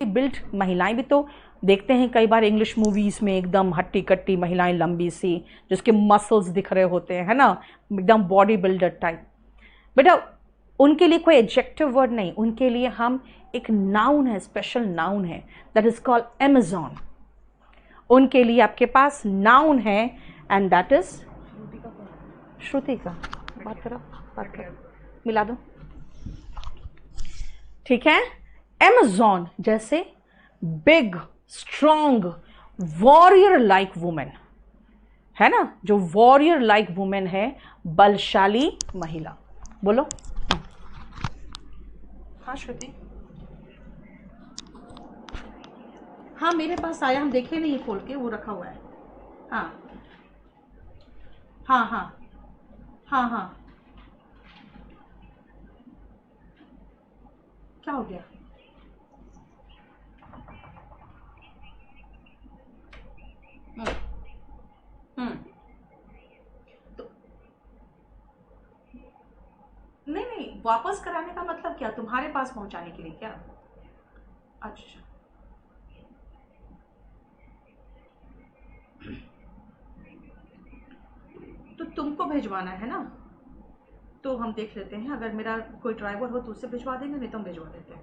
Built महिलाएं भी तो देखते हैं कई बार इंग्लिश मूवीज में, एकदम हट्टी कट्टी महिलाएं, लंबी सी, जिसके मसल्स दिख रहे होते हैं, है ना, एकदम बॉडी बिल्डर टाइप। बेटा उनके लिए कोई एडजेक्टिव वर्ड नहीं, उनके लिए हम एक नाउन है, स्पेशल नाउन है, दैट इज कॉल्ड अमेज़न। उनके लिए आपके पास नाउन है एंड दैट इज श्रुति का। बात करो, मिला दो, ठीक है। अमेज़न जैसे big strong warrior like women, है ना, जो वॉरियर लाइक वुमेन है, बलशाली महिला। बोलो। हाँ श्रुति, हाँ मेरे पास आया, हम देखे नहीं खोल के, वो रखा हुआ है। हाँ हाँ हाँ हाँ हाँ, क्या हो गया? तो नहीं नहीं, वापस कराने का मतलब क्या, तुम्हारे पास पहुंचाने के लिए क्या? अच्छा, तो तुमको भिजवाना है ना, तो हम देख लेते हैं, अगर मेरा कोई ड्राइवर हो तो उससे भिजवा देंगे, नहीं तो हम भिजवा देते हैं,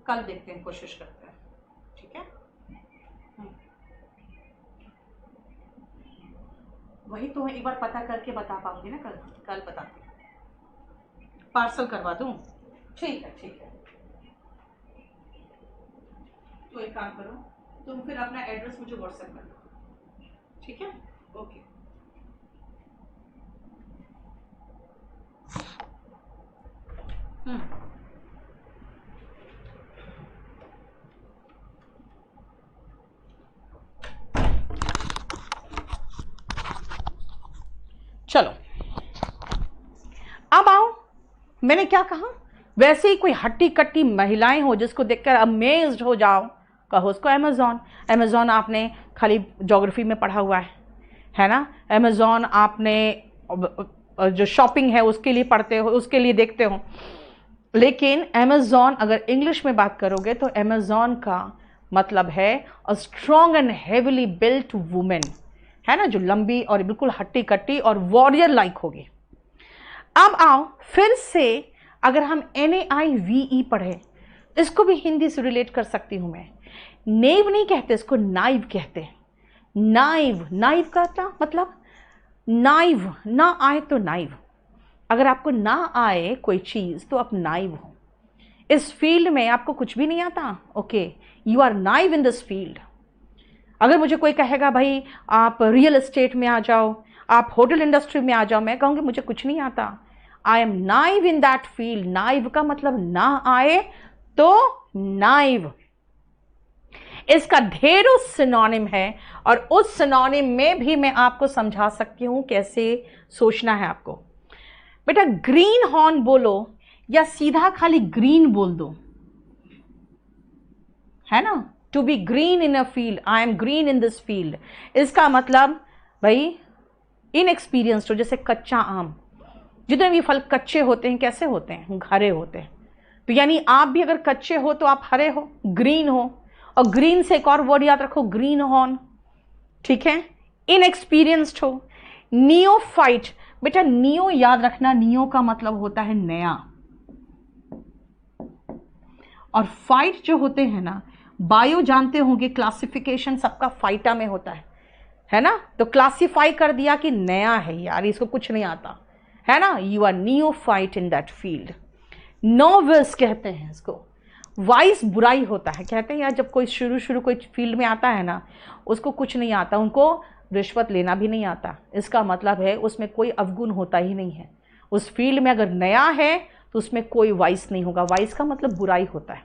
कल देखते हैं, कोशिश करते हैं, ठीक है। वही तो एक बार पता करके बता पाऊंगी ना, कल कल बताती हूँ, पार्सल करवा दूँ। ठीक है ठीक है, तो एक काम करो, तुम फिर अपना एड्रेस मुझे व्हाट्सएप कर दो, ठीक है, ओके। चलो अब आओ, मैंने क्या कहा, वैसे ही कोई हट्टी कट्टी महिलाएं हो जिसको देखकर अमेज्ड हो जाओ, कहो उसको अमेज़न। अमेज़न आपने खाली ज्योग्राफी में पढ़ा हुआ है ना, अमेज़न आपने जो शॉपिंग है उसके लिए पढ़ते हो, उसके लिए देखते हो, लेकिन अमेज़न अगर इंग्लिश में बात करोगे तो अमेज़न का मतलब है a strong and heavily built women, है ना, जो लंबी और बिल्कुल हट्टी कट्टी और वॉरियर लाइक होगी। अब आओ फिर से, अगर हम NAIVE पढ़े, इसको भी हिंदी से रिलेट कर सकती हूं मैं। नेव नहीं कहते इसको, नाइव कहते हैं। नाइव, नाइव का क्या मतलब, नाइव ना आए तो नाइव, अगर आपको ना आए कोई चीज तो आप नाइव हो, इस फील्ड में आपको कुछ भी नहीं आता, okay, you are naive in this field. अगर मुझे कोई कहेगा भाई आप रियल एस्टेट में आ जाओ, आप होटल इंडस्ट्री में आ जाओ, मैं कहूँगी मुझे कुछ नहीं आता, I am naive in that field. Naive का मतलब ना आए तो नाइव। इसका ढेरों सिनोनिम है, और उस सिनोनिम में भी मैं आपको समझा सकती हूं कैसे सोचना है आपको। बेटा ग्रीन हॉर्न बोलो या सीधा खाली ग्रीन बोल दो, है ना, to be green in a field, I am green in this field, इसका मतलब भाई इनएक्सपीरियंस्ड हो, जैसे कच्चा आम, जितने भी फल कच्चे होते हैं कैसे होते हैं, हरे होते हैं, तो यानी आप भी अगर कच्चे हो तो आप हरे हो, ग्रीन हो। और ग्रीन से एक और वर्ड याद रखो, ग्रीन हॉर्न, ठीक है, इनएक्सपीरियंस्ड हो। नियोफाइट, बेटा नियो याद रखना, नियो का मतलब होता है नया, और फाइट जो होते हैं ना, बायो जानते होंगे, क्लासिफिकेशन सबका फाइटा में होता है ना, तो क्लासिफाई कर दिया कि नया है यार, इसको कुछ नहीं आता, है ना, you are neophyte in that field. Novice कहते हैं इसको, वाइस बुराई होता है, कहते हैं यार जब कोई शुरू कोई फील्ड में आता है ना, उसको कुछ नहीं आता, उनको रिश्वत लेना भी नहीं आता, इसका मतलब है उसमें कोई अवगुण होता ही नहीं है, उस फील्ड में अगर नया है तो उसमें कोई वाइस नहीं होगा, वाइस का मतलब बुराई होता है,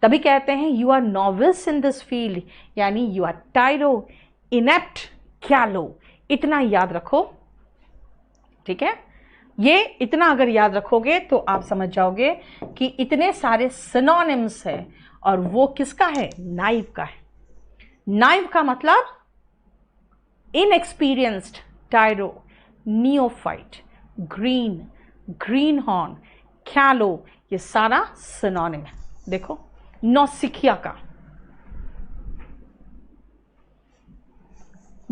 तभी कहते हैं you are novice in this field, यानी you are tyro, inept, callow, इतना याद रखो, ठीक है। ये इतना अगर याद रखोगे तो आप समझ जाओगे कि इतने सारे सिनोनिम्स है, और वो किसका है, नाइव का है। नाइव का मतलब inexperienced, टायरो, neophyte, green, green horn, ख्यालो, ये सारा सिनोनिम है। देखो नौसिखिया का,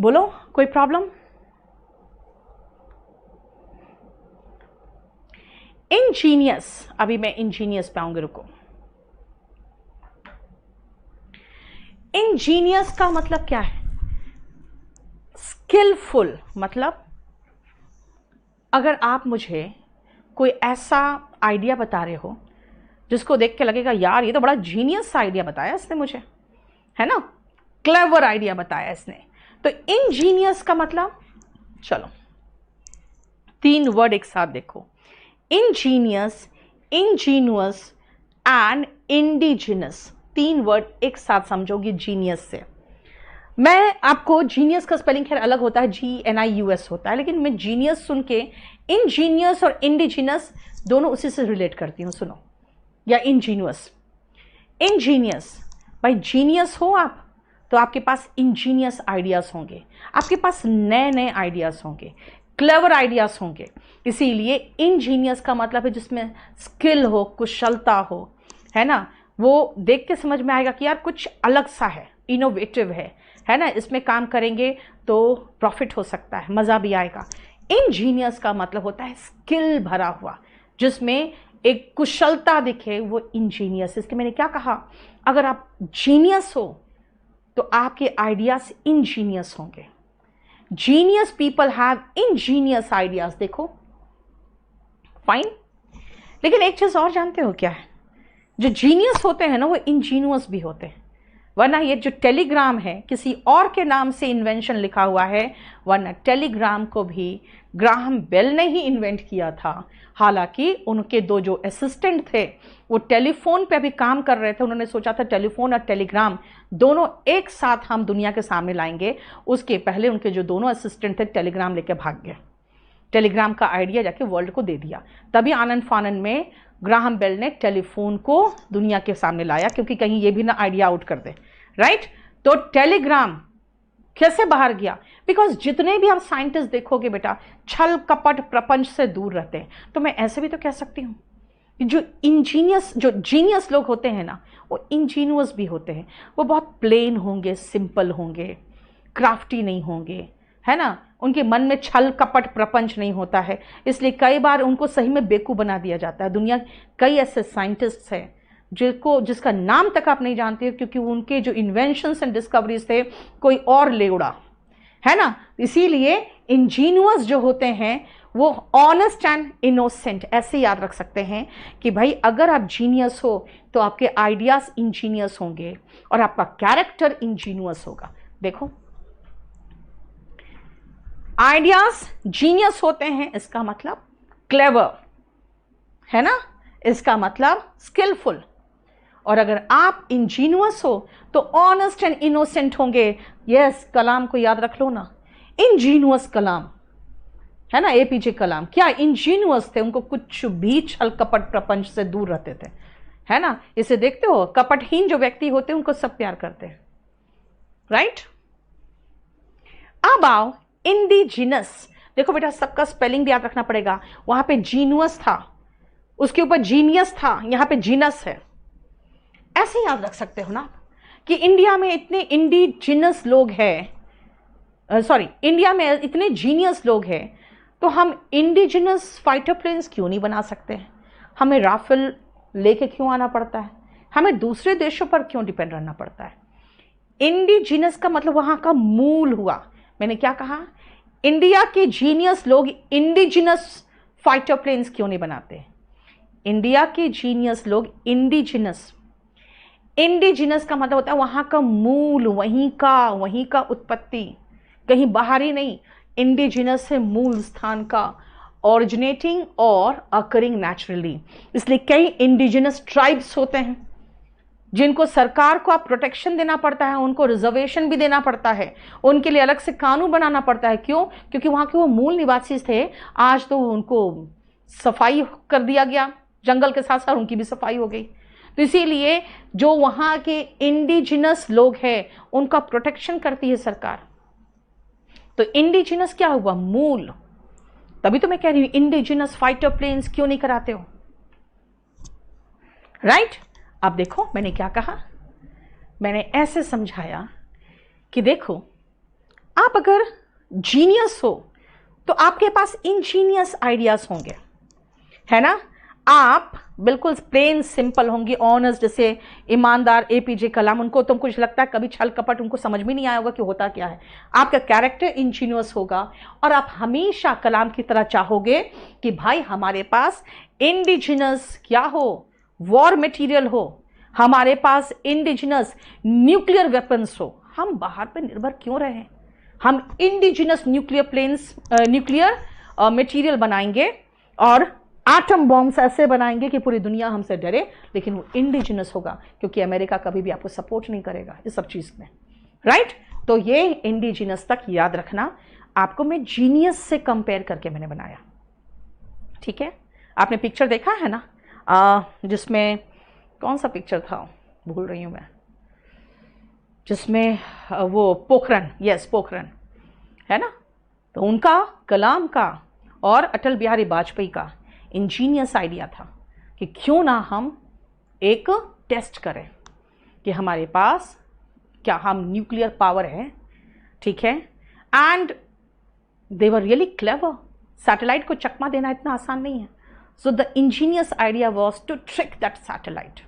बोलो कोई प्रॉब्लम? इंजीनियस, अभी मैं इंजीनियस पे आऊंगी, रुको। इंजीनियस का मतलब क्या है? स्किलफुल। मतलब अगर आप मुझे कोई ऐसा आइडिया बता रहे हो जिसको देख के लगेगा यार ये तो बड़ा जीनियस आइडिया बताया इसने मुझे, है ना, क्लेवर आइडिया बताया इसने, तो इंजीनियस का मतलब, चलो 3 वर्ड एक साथ देखो, Angénieux, Angénieux and indigenous. 3 word एक साथ समझोगे जीनियस से। मैं आपको जीनियस का स्पेलिंग खैर अलग होता है, GNIUS होता है, लेकिन मैं जीनियस सुन के इंजीनियस और इंडिजिनस दोनों उसी से रिलेट करती हूँ। सुनो, या इंजीनियस, इंजीनियस, भाई जीनियस हो आप तो आपके पास इंजीनियस आइडियाज होंगे, आपके पास नए नए आइडियाज होंगे, क्लेवर आइडियाज होंगे। इसीलिए इंजीनियस का मतलब है जिसमें स्किल हो, कुशलता हो, है ना, वो देख के समझ में आएगा कि यार कुछ अलग सा है, इनोवेटिव है ना, इसमें काम करेंगे तो प्रॉफिट हो सकता है, मज़ा भी आएगा। इंजीनियस का मतलब होता है स्किल भरा हुआ, जिसमें एक कुशलता दिखे, वो इंजीनियस। इसके मैंने क्या कहा, अगर आप जीनियस हो तो आपके आइडियाज इंजीनियस होंगे। Genius people have Angénieux ideas, देखो फाइन। लेकिन एक चीज और जानते हो क्या है, जो जीनियस होते हैं ना वो इंजीनियस भी होते हैं, वरना ये जो टेलीग्राम है किसी और के नाम से इन्वेंशन लिखा हुआ है, वरना टेलीग्राम को भी ग्राहम बेल ने ही इन्वेंट किया था। हालांकि उनके 2 जो असिस्टेंट थे वो टेलीफोन पे अभी काम कर रहे थे, उन्होंने सोचा था टेलीफोन और टेलीग्राम दोनों एक साथ हम दुनिया के सामने लाएंगे। उसके पहले उनके जो दोनों असिस्टेंट थे टेलीग्राम लेके भाग गए, टेलीग्राम का आइडिया जाके वर्ल्ड को दे दिया। तभी आनंद फानन में ग्राहम बेल ने टेलीफोन को दुनिया के सामने लाया, क्योंकि कहीं ये भी ना आइडिया आउट कर दे, राइट। तो टेलीग्राम कैसे बाहर गया, बिकॉज जितने भी आप साइंटिस्ट देखोगे बेटा छल कपट प्रपंच से दूर रहते हैं। तो मैं ऐसे भी तो कह सकती हूँ जो इंजीनियस, जो जीनियस लोग होते हैं ना वो इंजीनियस भी होते हैं, वो बहुत प्लेन होंगे, सिंपल होंगे, क्राफ्टी नहीं होंगे, है ना, उनके मन में छल कपट प्रपंच नहीं होता है, इसलिए कई बार उनको सही में बेवकूफ़ बना दिया जाता है। दुनिया कई ऐसे साइंटिस्ट हैं जिसका नाम तक आप नहीं जानते हो, क्योंकि उनके जो इन्वेंशंस एंड डिस्कवरीज थे कोई और ले उड़ा, है ना। इसीलिए इंजीनियस जो होते हैं वो ऑनेस्ट एंड इनोसेंट, ऐसे याद रख सकते हैं कि भाई अगर आप जीनियस हो तो आपके आइडियाज इंजीनियस होंगे और आपका कैरेक्टर इंजीनियस होगा। देखो आइडियाज जीनियस होते हैं, इसका मतलब क्लेवर, है ना, इसका मतलब स्किलफुल। और अगर आप इंजीनियस हो तो ऑनेस्ट एंड इनोसेंट होंगे। यस, कलाम को याद रख लो ना, इंजीनियस कलाम, है ना, APJ कलाम क्या इंजीनियस थे, उनको कुछ भी छल कपट प्रपंच से दूर रहते थे, है ना। इसे देखते हो, कपटहीन जो व्यक्ति होते हैं उनको सब प्यार करते हैं, राइट। अब आओ इंडिजिनस। देखो बेटा सबका स्पेलिंग भी याद रखना पड़ेगा, वहां पे जीनियस था, उसके ऊपर जीनियस था, यहां पे जीनस है। ऐसे याद रख सकते हो ना कि इंडिया में इतने इंडिजिनस लोग हैं, सॉरी इंडिया में इतने जीनियस लोग हैं, तो हम इंडिजिनस फाइटर प्लेन्स क्यों नहीं बना सकते हैं? हमें राफेल लेके क्यों आना पड़ता है? हमें दूसरे देशों पर क्यों डिपेंड रहना पड़ता है? इंडिजिनस का मतलब वहां का मूल हुआ। मैंने क्या कहा, इंडिया के जीनियस लोग इंडिजिनस फाइटर प्लेन्स क्यों नहीं बनाते? इंडिया के जीनियस लोग इंडिजिनस, इंडिजिनस का मतलब होता है वहां का मूल, वहीं का उत्पत्ति, कहीं बाहरी नहीं। इंडिजिनस है मूल स्थान का, ओरिजिनेटिंग और अकरिंग नेचुरली। इसलिए कई इंडिजिनस ट्राइब्स होते हैं जिनको सरकार को आप प्रोटेक्शन देना पड़ता है, उनको रिजर्वेशन भी देना पड़ता है, उनके लिए अलग से कानून बनाना पड़ता है। क्यों? क्योंकि वहां के वो मूल निवासी थे। आज तो उनको सफाई कर दिया गया, जंगल के साथ साथ उनकी भी सफाई हो गई। तो इसीलिए जो वहां के इंडिजिनस लोग हैं उनका प्रोटेक्शन करती है सरकार। तो इंडिजिनस क्या हुआ? मूल। तभी तो मैं कह रही हूं इंडिजिनस फाइटर प्लेन्स क्यों नहीं कराते हो, राइट। अब देखो मैंने क्या कहा, मैंने ऐसे समझाया कि देखो आप अगर जीनियस हो तो आपके पास इंजीनियस आइडियाज होंगे, है ना। आप बिल्कुल प्लेन सिंपल होंगे, ऑनेस्ट, जैसे ईमानदार एपीजे कलाम, उनको तुम कुछ लगता है कभी छल कपट उनको समझ में नहीं आया होगा कि होता क्या है। आपका कैरेक्टर इंजीनियस होगा और आप हमेशा कलाम की तरह चाहोगे कि भाई हमारे पास इंडिजिनस क्या हो, वॉर मटेरियल हो, हमारे पास इंडिजिनस न्यूक्लियर वेपन्स हो। हम बाहर पे निर्भर क्यों रहे, हम इंडिजिनस न्यूक्लियर मटेरियल बनाएंगे और एटम बॉम्ब्स ऐसे बनाएंगे कि पूरी दुनिया हमसे डरे, लेकिन वो इंडिजिनस होगा, क्योंकि अमेरिका कभी भी आपको सपोर्ट नहीं करेगा इस सब चीज में, राइट। तो ये इंडिजिनस तक याद रखना, आपको मैं जीनियस से कंपेयर करके मैंने बनाया, ठीक है। आपने पिक्चर देखा है ना, जिसमें कौन सा पिक्चर था भूल रही हूं मैं, जिसमें वो पोखरण, यस पोखरण, है ना। तो उनका, कलाम का और अटल बिहारी वाजपेयी का इंजीनियस आइडिया था कि क्यों ना हम एक टेस्ट करें कि हमारे पास क्या हम न्यूक्लियर पावर है, ठीक है। And they were really clever, satellite को चकमा देना इतना आसान नहीं है। So the ingenious idea was to trick that satellite,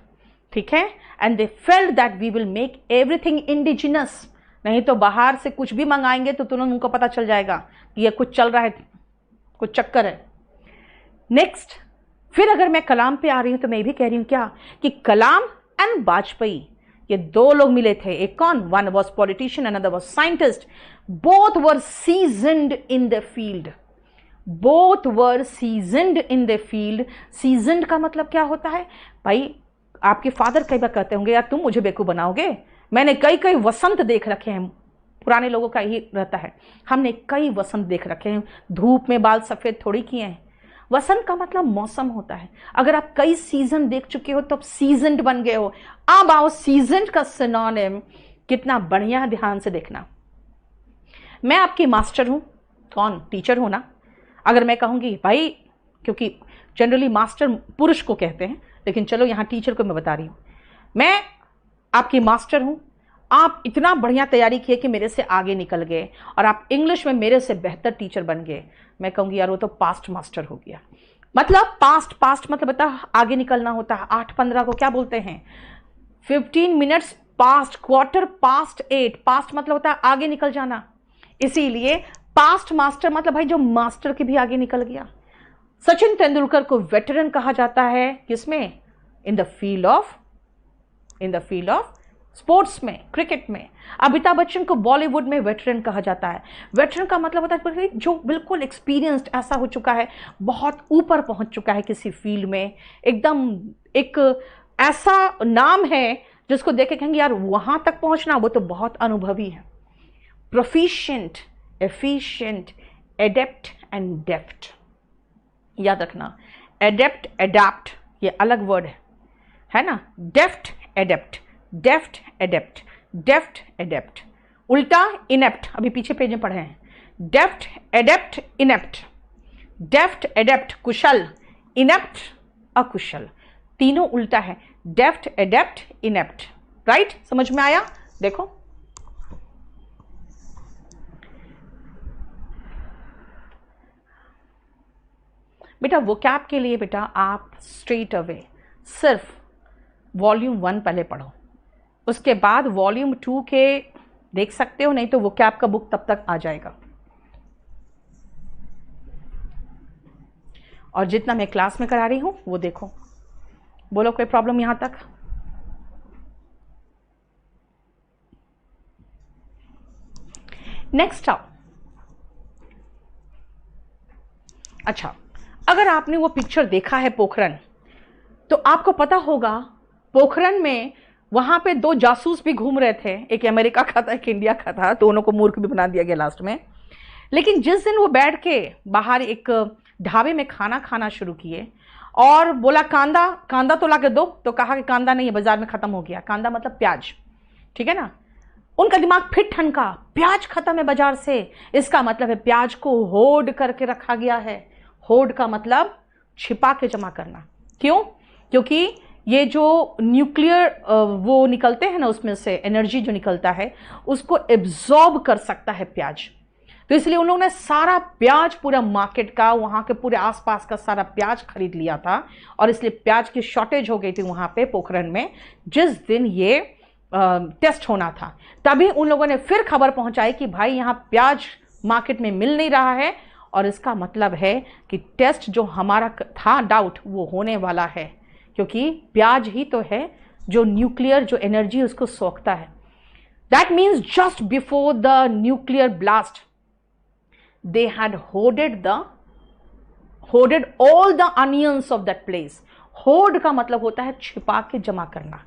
ठीक है। And they felt that we will make everything indigenous, नहीं तो बाहर से कुछ भी मंगाएंगे तो तुरंत उनको पता चल जाएगा कि ये कुछ चल रहा है, कुछ चक्कर है। नेक्स्ट, फिर अगर मैं कलाम पे आ रही हूं तो मैं भी कह रही हूं क्या कि कलाम एंड वाजपेयी, ये दो लोग मिले थे, एक कौन, one was politician, another was scientist, both were seasoned in the field, both were seasoned in the field. Seasoned का मतलब क्या होता है भाई, आपके फादर कई बार कहते होंगे यार तुम मुझे बेवकूफ बनाओगे, मैंने कई कई वसंत देख रखे हैं, पुराने लोगों का यही रहता है, हमने कई वसंत देख रखे हैं, धूप में बाल सफेद थोड़ी किए हैं। वसंत का मतलब मौसम होता है, अगर आप कई सीजन देख चुके हो तो आप सीजन्ड बन गए हो। अब आओ सीजन्ड का सिनोनिम कितना बढ़िया, ध्यान से देखना। मैं आपकी मास्टर हूं, कौन, टीचर हूं ना। अगर मैं कहूंगी भाई, क्योंकि जनरली मास्टर पुरुष को कहते हैं, लेकिन चलो यहां टीचर को मैं बता रही हूं, मैं आपकी मास्टर हूं, आप इतना बढ़िया तैयारी किए कि मेरे से आगे निकल गए और आप इंग्लिश में मेरे से बेहतर टीचर बन गए। मैं कहूंगी यार वो तो पास्ट मास्टर हो गया। मतलब पास्ट मतलब बता आगे निकलना होता है। 8:15 को क्या बोलते हैं, 15 minutes past, quarter past 8, past मतलब होता है आगे निकल जाना। इसीलिए पास्ट मास्टर मतलब भाई जो मास्टर के भी आगे निकल गया। सचिन तेंदुलकर को वेटरन कहा जाता है, किसमें, in the field of sports में, क्रिकेट में। अमिताभ बच्चन को बॉलीवुड में वेटरन कहा जाता है। वेटरन का मतलब होता है जो बिल्कुल एक्सपीरियंस्ड ऐसा हो चुका है, बहुत ऊपर पहुंच चुका है किसी फील्ड में, एकदम एक ऐसा नाम है जिसको देख के कहेंगे यार वहां तक पहुंचना वो तो बहुत अनुभवी है। प्रोफिशिएंट, एफिशिएंट, एडेप्ट एंड डेफ्ट, याद रखना। एडेप्ट, एडैप्ट ये अलग वर्ड है ना। डेफ्ट, एडेप्ट, डेफ्ट, एडेप्ट, डेफ्ट, एडेप्ट, उल्टा इनेप्ट, अभी पीछे पेज में पढ़े हैं। डेफ्ट, एडेप्ट, इनेप्ट, डेफ्ट, एडेप्ट कुशल, इनेप्ट अकुशल, तीनों उल्टा है। डेफ्ट, एडेप्ट, इनेप्ट, राइट, समझ में आया। देखो बेटा वोकैब के लिए बेटा आप स्ट्रेट अवे सिर्फ वॉल्यूम 1 पहले पढ़ो, उसके बाद वॉल्यूम 2 के देख सकते हो, नहीं तो वोकैब का बुक तब तक आ जाएगा। और जितना मैं क्लास में करा रही हूं वो देखो। बोलो कोई प्रॉब्लम यहां तक? नेक्स्ट आओ। अच्छा, अगर आपने वो पिक्चर देखा है पोखरण, तो आपको पता होगा पोखरण में वहां पे 2 जासूस भी घूम रहे थे, एक अमेरिका का था एक इंडिया का था, दोनों को मूर्ख भी बना दिया गया लास्ट में। लेकिन जिस दिन वो बैठ के बाहर एक ढाबे में खाना खाना शुरू किए और बोला कांदा तो ला के दो, तो कहा कि कांदा नहीं है, बाजार में खत्म हो गया। कांदा मतलब प्याज, ठीक है ना। उनका दिमाग फिर ठनका, प्याज खत्म है बाजार से, इसका मतलब है प्याज को होर्ड करके रखा गया है। होर्ड का मतलब छिपा के जमा करना। क्यों? क्योंकि ये जो न्यूक्लियर वो निकलते हैं ना, उसमें से एनर्जी जो निकलता है उसको एब्जॉर्ब कर सकता है प्याज। तो इसलिए उन लोगों ने सारा प्याज, पूरा मार्केट का, वहां के पूरे आसपास का सारा प्याज खरीद लिया था, और इसलिए प्याज की शॉर्टेज हो गई थी वहां पे पोखरण में जिस दिन ये टेस्ट होना था। तभी उन लोगों ने फिर खबर पहुंचाई कि भाई यहाँ प्याज मार्केट में मिल नहीं रहा है, और इसका मतलब है कि टेस्ट जो हमारा था डाउट वो होने वाला है, क्योंकि प्याज ही तो है जो न्यूक्लियर जो एनर्जी उसको सोखता है। That means just before the nuclear blast they had hoarded all the onions of that place. Horde का मतलब होता है छिपा के जमा करना,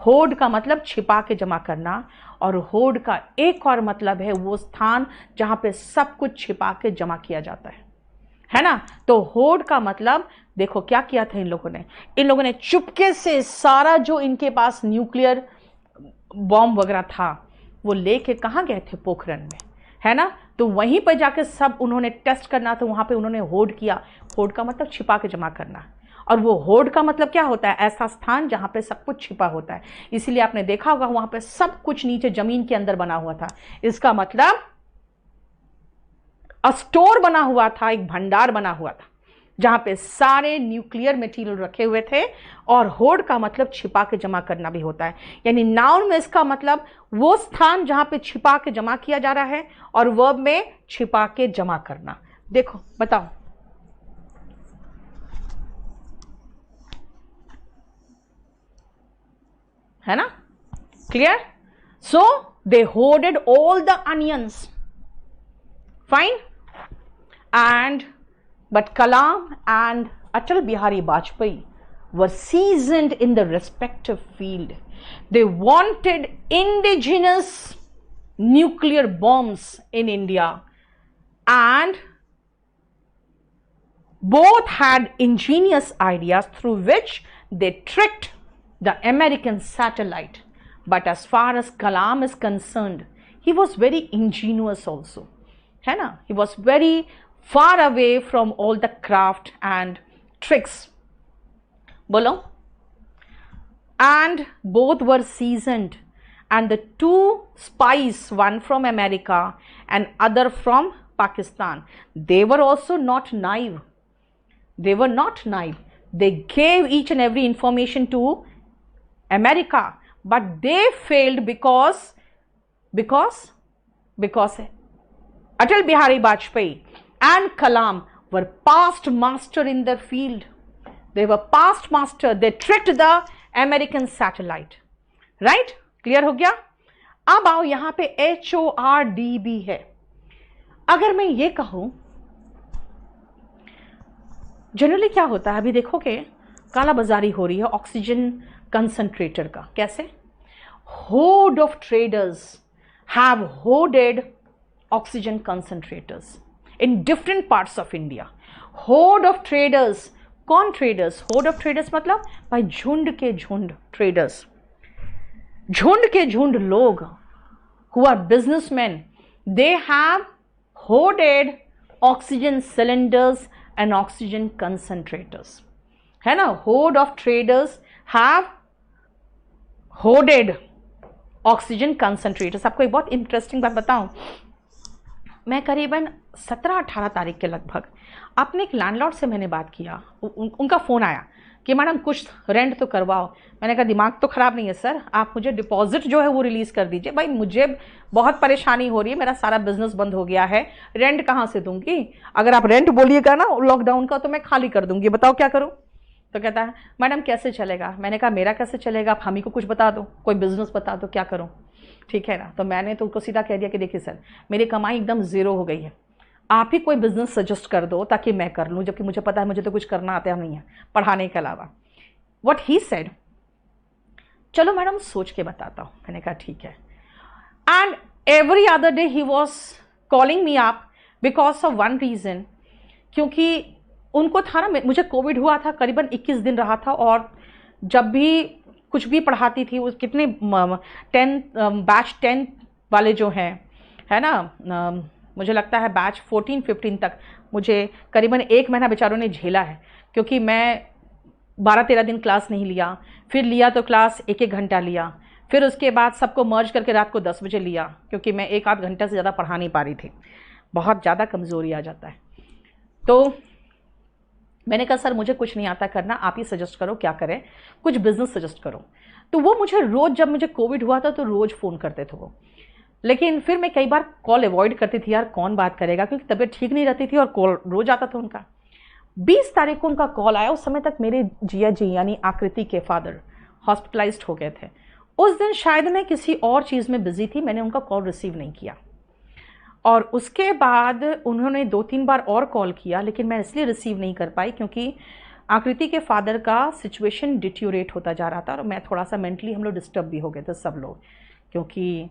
होर्ड का मतलब छिपा के जमा करना, और होर्ड का एक और मतलब है वो स्थान जहां पे सब कुछ छिपा के जमा किया जाता है ना। तो होर्ड का मतलब देखो क्या किया था इन लोगों ने चुपके से सारा जो इनके पास न्यूक्लियर बॉम्ब वगैरह था वो लेके कहां गए थे, पोखरण में, है ना। तो वहीं पर जाके सब उन्होंने टेस्ट करना था, वहां पे उन्होंने होर्ड किया। होर्ड का मतलब छिपा के जमा करना, और वो होर्ड का मतलब क्या होता है, ऐसा स्थान जहां पे सब कुछ छिपा होता है। इसीलिए आपने देखा होगा वहां पे सब कुछ नीचे जमीन के अंदर बना हुआ था। इसका मतलब स्टोर बना हुआ था, एक भंडार बना हुआ था जहां पे सारे न्यूक्लियर मटेरियल रखे हुए थे। और होर्ड का मतलब छिपा के जमा करना भी होता है, यानी नाउन में इसका मतलब वो स्थान जहां पे छिपा के जमा किया जा रहा है, और वर्ब में छिपा के जमा करना। देखो बताओ, है ना, clear. So they hoarded all the onions, fine, and but Kalam and Atal Bihari Vajpayee were seasoned in the respective field. They wanted indigenous nuclear bombs in India, and both had ingenious ideas through which they tricked the American satellite. But as far as Kalam is concerned, he was very ingenious also, है ना, he was very far away from all the craft and tricks. Bolo. And both were seasoned, and the two spies, one from America and other from Pakistan, they were also not naive. They were not naive. They gave each and every information to America, but they failed because Atal Bihari Vajpayee and Kalam were past master in their field. They were past master. They tricked the American satellite. Right? Clear हो गया? अब आओ यहां पे HORDB है। अगर मैं ये कहूं, जनरली क्या होता है, अभी देखोगे काला बाजारी हो रही है ऑक्सीजन कंसंट्रेटर का। कैसे? Hoard of traders have hoarded oxygen concentrators in different parts of India. Horde of traders. कौन traders? Horde of traders मतलब भाई झुंड के झुंड traders, झुंड के झुंड लोग who are businessmen. They have hoarded oxygen cylinders and oxygen concentrators, है ना। Horde of traders have hoarded oxygen concentrators. आपको एक बहुत इंटरेस्टिंग बात बताऊं, मैं करीबन 17-18 तारीख के लगभग अपने एक लैंडलॉर्ड से मैंने बात किया। उनका फ़ोन आया कि मैडम कुछ रेंट तो करवाओ। मैंने कहा दिमाग तो ख़राब नहीं है सर, आप मुझे डिपॉजिट जो है वो रिलीज़ कर दीजिए। भाई मुझे बहुत परेशानी हो रही है, मेरा सारा बिजनेस बंद हो गया है, रेंट कहाँ से दूंगी? अगर आप रेंट बोलिएगा ना लॉकडाउन का तो मैं खाली कर दूंगी, बताओ क्या करूँ? तो कहता है मैडम कैसे चलेगा? मैंने कहा मेरा कैसे चलेगा, आप हम ही को कुछ बता दो, कोई बिजनेस बता दो, क्या करूँ? ठीक है ना। तो मैंने तो उनको सीधा कह दिया कि देखिए सर, मेरी कमाई एकदम ज़ीरो हो गई है, आप ही कोई बिजनेस सजेस्ट कर दो ताकि मैं कर लूँ, जबकि मुझे पता है मुझे तो कुछ करना आता नहीं है पढ़ाने के अलावा। व्हाट ही सेड, चलो मैडम सोच के बताता हूँ। मैंने कहा ठीक है। And every other day he was calling me up because of one reason, क्योंकि उनको था ना, मुझे कोविड हुआ था, करीबन 21 दिन रहा था, और जब भी कुछ भी पढ़ाती थी, वो कितने बैच 10 वाले जो हैं, है ना, मुझे लगता है बैच 14-15 तक मुझे करीबन 1 महीना बेचारों ने झेला है, क्योंकि मैं 12-13 दिन क्लास नहीं लिया, फिर लिया तो क्लास 1-1 घंटा लिया, फिर उसके बाद सबको मर्ज करके रात को 10 बजे लिया, क्योंकि मैं 1-8 घंटा से ज़्यादा पढ़ा नहीं पा रही थी, बहुत ज़्यादा कमज़ोरी आ जाता है। तो मैंने कहा सर मुझे कुछ नहीं आता करना, आप ही सजेस्ट करो क्या करें, कुछ बिजनेस सजेस्ट करो। तो वो मुझे रोज़, जब मुझे कोविड हुआ था तो रोज़ फ़ोन करते थे वो, लेकिन फिर मैं कई बार कॉल अवॉइड करती थी, यार कौन बात करेगा, क्योंकि तबीयत ठीक नहीं रहती थी और कॉल रोज़ आता था उनका। 20 तारीख को उनका कॉल आया, उस समय तक मेरे जिया जी यानी आकृति के फादर हॉस्पिटलाइज्ड हो गए थे। उस दिन शायद मैं किसी और चीज़ में बिजी थी, मैंने उनका कॉल रिसीव नहीं किया, और उसके बाद उन्होंने 2-3 बार और कॉल किया, लेकिन मैं इसलिए रिसीव नहीं कर पाई क्योंकि आकृति के फादर का सिचुएशन डिट्यूरेट होता जा रहा था, और मैं थोड़ा सा मेंटली, हम लोग डिस्टर्ब भी हो गए थे सब लोग, क्योंकि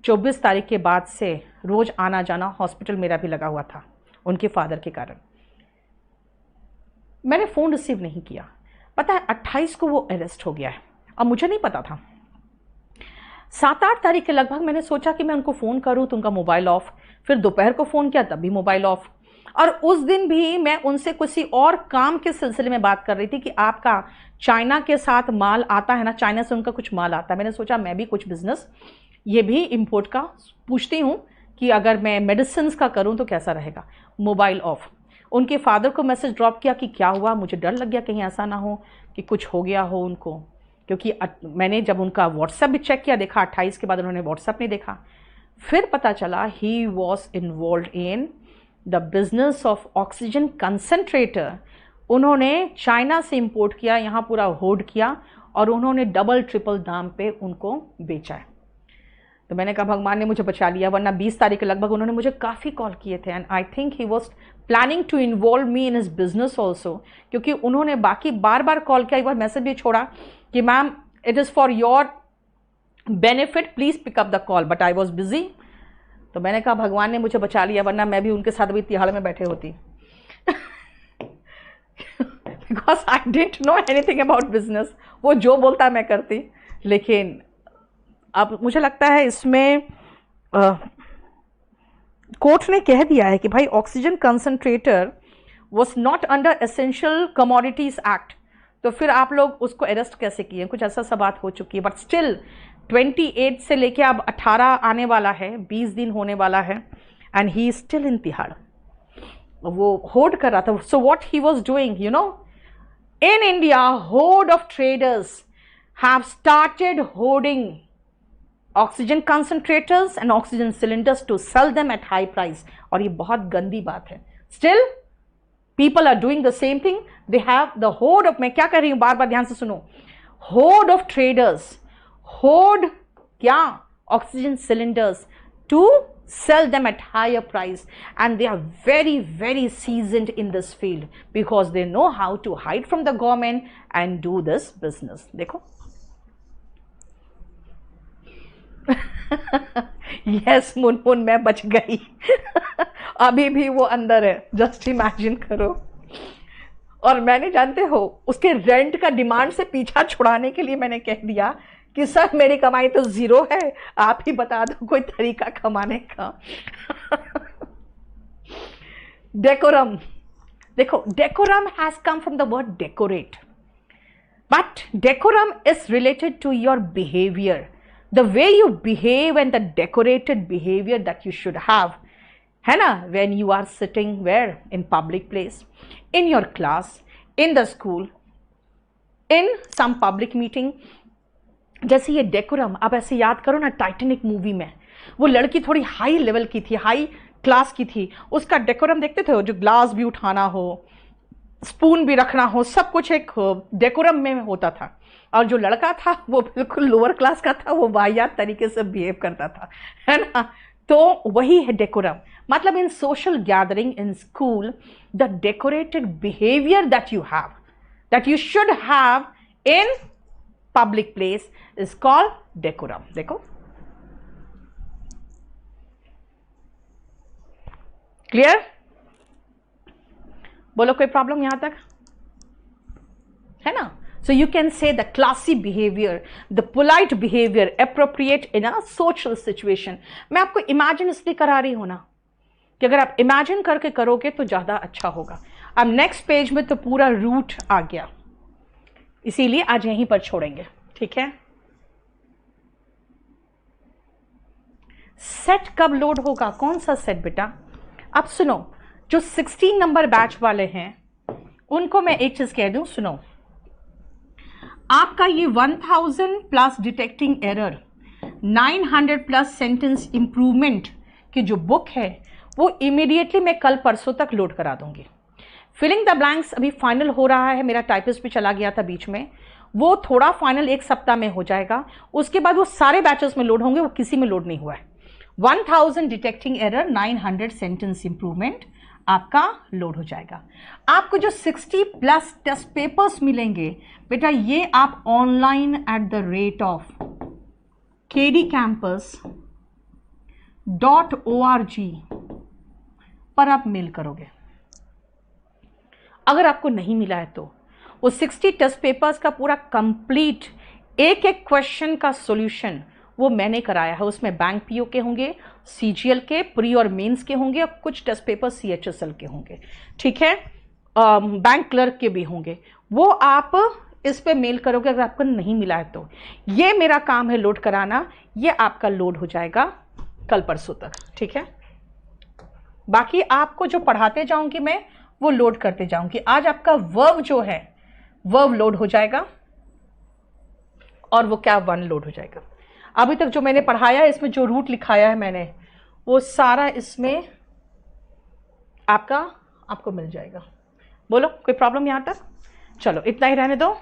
24 तारीख के बाद से रोज़ आना जाना हॉस्पिटल मेरा भी लगा हुआ था उनके फादर के कारण। मैंने फ़ोन रिसीव नहीं किया। पता है 28 को वो अरेस्ट हो गया है, अब मुझे नहीं पता था। 7-8 तारीख के लगभग मैंने सोचा कि मैं उनको फ़ोन करूं तो उनका मोबाइल ऑफ, फिर दोपहर को फ़ोन किया तब भी मोबाइल ऑफ, और उस दिन भी मैं उनसे किसी और काम के सिलसिले में बात कर रही थी कि आपका चाइना के साथ माल आता है ना, चाइना से उनका कुछ माल आता है। मैंने सोचा मैं भी कुछ बिजनेस ये भी इम्पोर्ट का पूछती हूँ कि अगर मैं मेडिसिन का करूँ तो कैसा रहेगा। Mobile of. उनके फादर को मैसेज ड्रॉप किया कि क्या हुआ, मुझे डर लग गया कहीं ऐसा ना हो कि कुछ हो गया हो उनको, क्योंकि मैंने जब उनका व्हाट्सएप भी चेक किया, देखा 28 के बाद उन्होंने व्हाट्सएप नहीं देखा। फिर पता चला he was involve in the business of oxygen concentrator. उन्होंने चाइना से इंपोर्ट किया, यहाँ पूरा होल्ड किया, और उन्होंने डबल ट्रिपल दाम पे उनको बेचा है। तो मैंने कहा भगवान ने मुझे बचा लिया, वरना 20 तारीख के लगभग उन्होंने मुझे काफ़ी कॉल किए थे, and I think he was planning to involve me in his business also, क्योंकि उन्होंने बाकी बार बार कॉल किया, एक बार मैसेज भी छोड़ा कि ma'am it is for your benefit, please pick up the call, but I was busy. तो मैंने कहा भगवान ने मुझे बचा लिया, वरना मैं भी उनके साथ भी तिहाड़ में बैठे होती because I didn't know anything about business. वो जो बोलता मैं करती, लेकिन अब मुझे लगता है इसमें कोर्ट ने कह दिया है कि भाई oxygen concentrator was not under essential commodities act, तो फिर आप लोग उसको अरेस्ट कैसे किए, कुछ ऐसा सा बात हो चुकी है। बट स्टिल 28 से लेके अब 18 आने वाला है, 20 दिन होने वाला है, and he still in Tihar. वो होल्ड कर रहा था। So what he was doing, you know, in India hoard of traders have started hoarding oxygen concentrators and oxygen cylinders to sell them at high price. और ये बहुत गंदी बात है। Still people are doing the same thing. They have the hoard of, मैं क्या कर रही हूं, बार बार ध्यान से सुनो, होर्ड ऑफ ट्रेडर्स, होर्ड क्या, oxygen cylinders to sell them at higher price, and they are very very seasoned in this field because they know how to hide from the government and do this business. देखो yes Munmun मैं बच गई अभी भी वो अंदर है, just imagine करो। और मैंने, जानते हो, उसके रेंट का डिमांड से पीछा छुड़ाने के लिए मैंने कह दिया कि सर मेरी कमाई तो 0 है, आप ही बता दो कोई तरीका कमाने का। डेकोरम, देखो decorum has come from the word decorate, but decorum is related to your behaviour, the way you behave and the decorated behaviour that you should have, है ना, when you are sitting where, in public place, in your class, in the school, in some public meeting. जैसे ये decorum, आप ऐसे याद करो ना, Titanic movie में वो लड़की थोड़ी हाई लेवल की थी, हाई क्लास की थी, उसका डेकोरम देखते थे, जो ग्लास भी उठाना हो, स्पून भी रखना हो, सब कुछ एक डेकोरम में होता था। और जो लड़का था वो बिल्कुल लोअर क्लास का था, वो वाहियात तरीके से बिहेव करता था, है ना। तो वही है डेकोरम, मतलब in social gathering, in school, the decorated behaviour that you have, that you should have in public place is called decorum. देखो, क्लियर? बोलो कोई प्रॉब्लम यहां तक है ना? So you can say the classy behavior, the polite behavior appropriate in a social situation. मैं आपको imagine इसलिए करा रही हूं ना कि अगर आप इमेजिन करके करोगे तो ज्यादा अच्छा होगा। अब नेक्स्ट पेज में तो पूरा रूट आ गया, इसीलिए आज यहीं पर छोड़ेंगे, ठीक है। सेट कब लोड होगा, कौन सा सेट बेटा? अब सुनो, जो 16 नंबर बैच वाले हैं उनको मैं एक चीज कह दूं, सुनो, आपका ये 1000 plus detecting error, 900 plus sentence improvement की जो बुक है वो इमीडिएटली मैं कल परसों तक लोड करा दूंगी। फिलिंग द ब्लैंक्स अभी फाइनल हो रहा है, मेरा टाइपिस्ट भी चला गया था बीच में, वो थोड़ा फाइनल 1 सप्ताह में हो जाएगा। उसके बाद वो सारे बैचेस में लोड होंगे, वो किसी में लोड नहीं हुआ है। 1000 डिटेक्टिंग एरर, 900 सेंटेंस इंप्रूवमेंट आपका लोड हो जाएगा। आपको जो 60 प्लस टेस्ट पेपर्स मिलेंगे बेटा, ये आप online at the rate of kdcampus.org पर आप मेल करोगे। अगर आपको नहीं मिला है तो वो 60 टेस्ट पेपर्स का पूरा कंप्लीट एक एक क्वेश्चन का सॉल्यूशन वो मैंने कराया है। उसमें बैंक पीओ के होंगे, सीजीएल के, प्री और मेंस के होंगे, और कुछ टेस्ट पेपर सीएचएसएल के होंगे, ठीक है, बैंक क्लर्क के भी होंगे। वो आप इस पे मेल करोगे अगर आपको नहीं मिला है तो। ये मेरा काम है लोड कराना, ये आपका लोड हो जाएगा कल परसों तक, ठीक है। बाकी आपको जो पढ़ाते जाऊंगी मैं वो लोड करते जाऊंगी। आज आपका वर्ब जो है वर्ब लोड हो जाएगा और वो क्या 1 लोड हो जाएगा। अभी तक जो मैंने पढ़ाया है इसमें जो रूट लिखाया है मैंने वो सारा इसमें आपको मिल जाएगा। बोलो कोई प्रॉब्लम यहां तक? चलो इतना ही रहने दो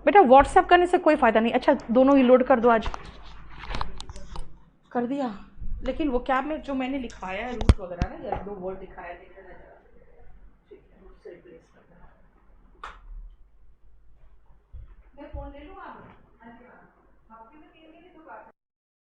बेटा, व्हाट्सएप करने से कोई फायदा नहीं। अच्छा दोनों ही लोड कर दो, आज कर दिया, लेकिन वो क्या में जो मैंने लिखाया है रूट वगैरह ना, या 2 वर्ड दिखाया है, रूट से रिप्लेस करना। मैं फोन ले लूँ आप?